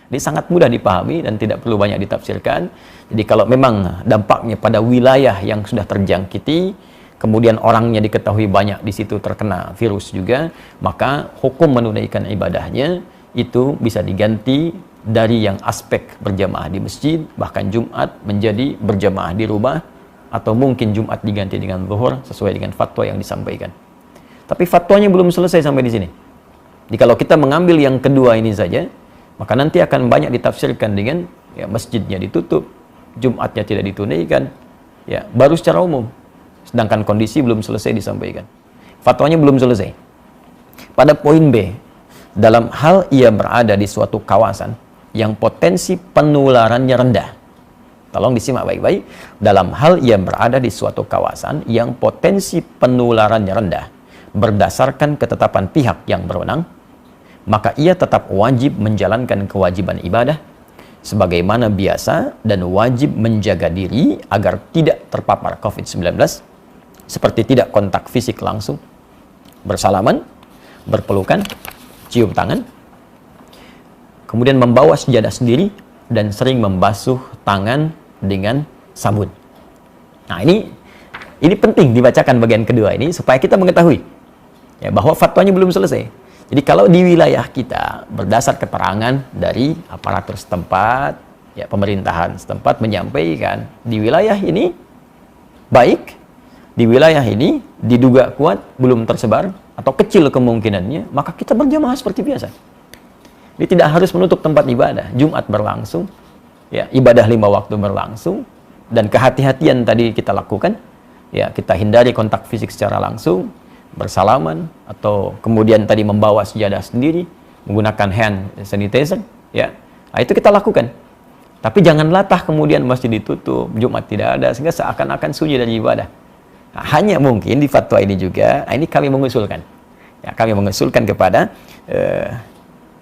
Jadi sangat mudah dipahami dan tidak perlu banyak ditafsirkan. Jadi kalau memang dampaknya pada wilayah yang sudah terjangkiti, kemudian orangnya diketahui banyak di situ terkena virus juga, maka hukum menunaikan ibadahnya itu bisa diganti dari yang aspek berjamaah di masjid, bahkan Jumat menjadi berjamaah di rumah, atau mungkin Jumat diganti dengan zuhur sesuai dengan fatwa yang disampaikan. Tapi fatwanya belum selesai sampai di sini. Jadi kalau kita mengambil yang kedua ini saja, maka nanti akan banyak ditafsirkan dengan ya, masjidnya ditutup, Jumatnya tidak ditunaikan, ya baru secara umum. Sedangkan kondisi belum selesai disampaikan. Fatwanya belum selesai. Pada poin B, dalam hal ia berada di suatu kawasan yang potensi penularannya rendah. Tolong disimak baik-baik. Dalam hal ia berada di suatu kawasan yang potensi penularannya rendah, berdasarkan ketetapan pihak yang berwenang, maka ia tetap wajib menjalankan kewajiban ibadah sebagaimana biasa dan wajib menjaga diri agar tidak terpapar COVID-19 seperti tidak kontak fisik langsung, bersalaman, berpelukan, cium tangan, kemudian membawa sejadah sendiri dan sering membasuh tangan dengan sabun. Nah, ini penting dibacakan bagian kedua ini supaya kita mengetahui ya, bahwa fatwanya belum selesai. Jadi kalau di wilayah kita berdasar keterangan dari aparatur setempat, ya pemerintahan setempat menyampaikan di wilayah ini baik, di wilayah ini diduga kuat belum tersebar atau kecil kemungkinannya, maka kita berjamaah seperti biasa. Jadi tidak harus menutup tempat ibadah. Jumat berlangsung, ya ibadah 5 waktu berlangsung, dan kehati-hatian tadi kita lakukan, ya kita hindari kontak fisik secara langsung, bersalaman, atau kemudian tadi membawa sejadah sendiri, menggunakan hand sanitizer, ya nah, itu kita lakukan. Tapi jangan latah kemudian masjid ditutup, Jumat tidak ada, sehingga seakan-akan sunyi dari ibadah. Nah, hanya mungkin di fatwa ini juga, ini kami mengusulkan, ya kami mengusulkan kepada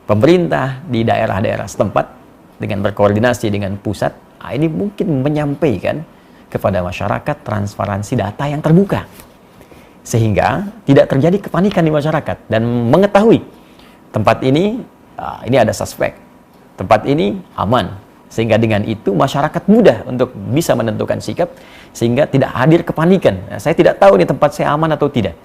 pemerintah di daerah-daerah setempat dengan berkoordinasi dengan pusat, ini mungkin menyampaikan kepada masyarakat transparansi data yang terbuka, sehingga tidak terjadi kepanikan di masyarakat dan mengetahui tempat ini ada suspek, tempat ini aman, sehingga dengan itu masyarakat mudah untuk bisa menentukan sikap sehingga tidak hadir kepanikan. Nah, saya tidak tahu nih tempat saya aman atau tidak.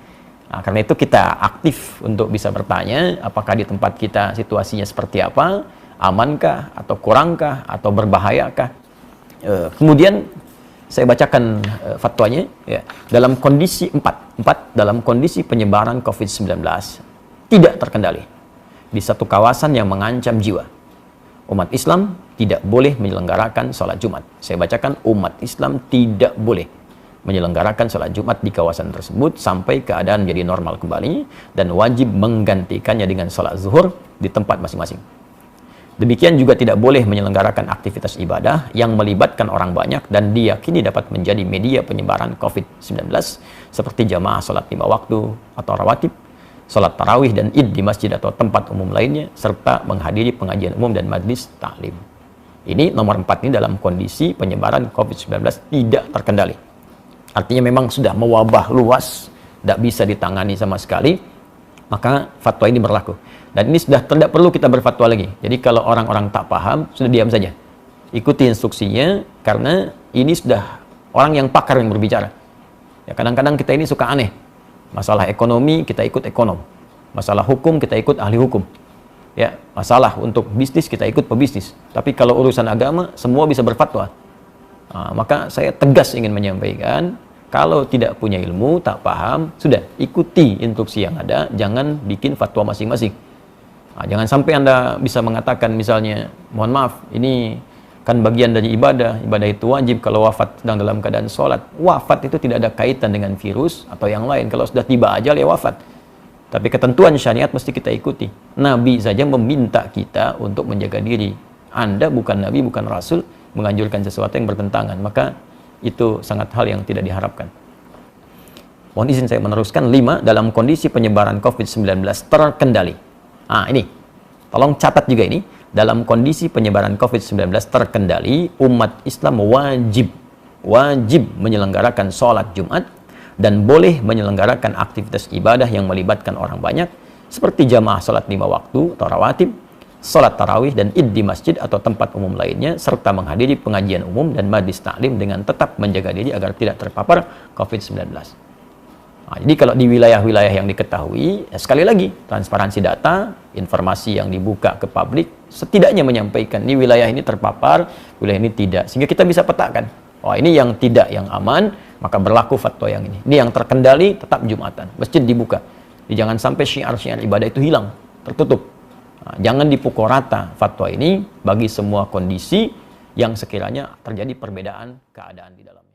Nah, karena itu kita aktif untuk bisa bertanya apakah di tempat kita situasinya seperti apa, amankah atau kurangkah atau berbahayakah. Kemudian saya bacakan fatwanya ya. Dalam kondisi 4 dalam kondisi penyebaran COVID-19 tidak terkendali di satu kawasan yang mengancam jiwa, umat Islam tidak boleh menyelenggarakan sholat Jumat. Saya bacakan, umat Islam tidak boleh menyelenggarakan sholat Jumat di kawasan tersebut sampai keadaan menjadi normal kembali, dan wajib menggantikannya dengan sholat zuhur di tempat masing-masing. Demikian juga tidak boleh menyelenggarakan aktivitas ibadah yang melibatkan orang banyak dan diyakini dapat menjadi media penyebaran COVID-19 seperti jamaah sholat 5 waktu atau rawatib, sholat tarawih dan id di masjid atau tempat umum lainnya, serta menghadiri pengajian umum dan majlis taklim. Ini nomor 4 ini dalam kondisi penyebaran COVID-19 tidak terkendali. Artinya memang sudah mewabah luas, tidak bisa ditangani sama sekali, maka fatwa ini berlaku. Dan ini sudah tidak perlu kita berfatwa lagi. Jadi kalau orang-orang tak paham, sudah diam saja. Ikuti instruksinya, karena ini sudah orang yang pakar yang berbicara. Ya, kadang-kadang kita ini suka aneh. Masalah ekonomi, kita ikut ekonom. Masalah hukum, kita ikut ahli hukum. Ya, masalah untuk bisnis, kita ikut pebisnis. Tapi kalau urusan agama, semua bisa berfatwa. Nah, maka saya tegas ingin menyampaikan, kalau tidak punya ilmu, tak paham, sudah ikuti instruksi yang ada, jangan bikin fatwa masing-masing. Nah, jangan sampai Anda bisa mengatakan misalnya, mohon maaf, ini kan bagian dari ibadah itu wajib kalau wafat sedang dalam keadaan sholat. Wafat itu tidak ada kaitan dengan virus atau yang lain. Kalau sudah tiba ajal ya wafat. Tapi ketentuan syariat mesti kita ikuti. Nabi saja meminta kita untuk menjaga diri. Anda bukan Nabi, bukan Rasul, menganjurkan sesuatu yang bertentangan. Maka itu sangat hal yang tidak diharapkan. Mohon izin saya meneruskan. 5, dalam kondisi penyebaran COVID-19 terkendali. Ini, tolong catat juga ini. Dalam kondisi penyebaran COVID-19 terkendali, umat Islam wajib menyelenggarakan sholat Jumat dan boleh menyelenggarakan aktivitas ibadah yang melibatkan orang banyak seperti jamaah sholat 5 waktu atau rawatib, sholat tarawih dan id di masjid atau tempat umum lainnya, serta menghadiri pengajian umum dan majlis taklim dengan tetap menjaga diri agar tidak terpapar COVID-19. Nah, jadi kalau di wilayah-wilayah yang diketahui, ya sekali lagi, transparansi data, informasi yang dibuka ke publik, setidaknya menyampaikan di wilayah ini terpapar, wilayah ini tidak. Sehingga kita bisa petakan, oh ini yang tidak, yang aman, maka berlaku fatwa yang ini. Ini yang terkendali, tetap Jumatan. Masjid dibuka. Jadi jangan sampai syiar-syiar ibadah itu hilang, tertutup. Nah, jangan dipukul rata fatwa ini bagi semua kondisi yang sekiranya terjadi perbedaan keadaan di dalam.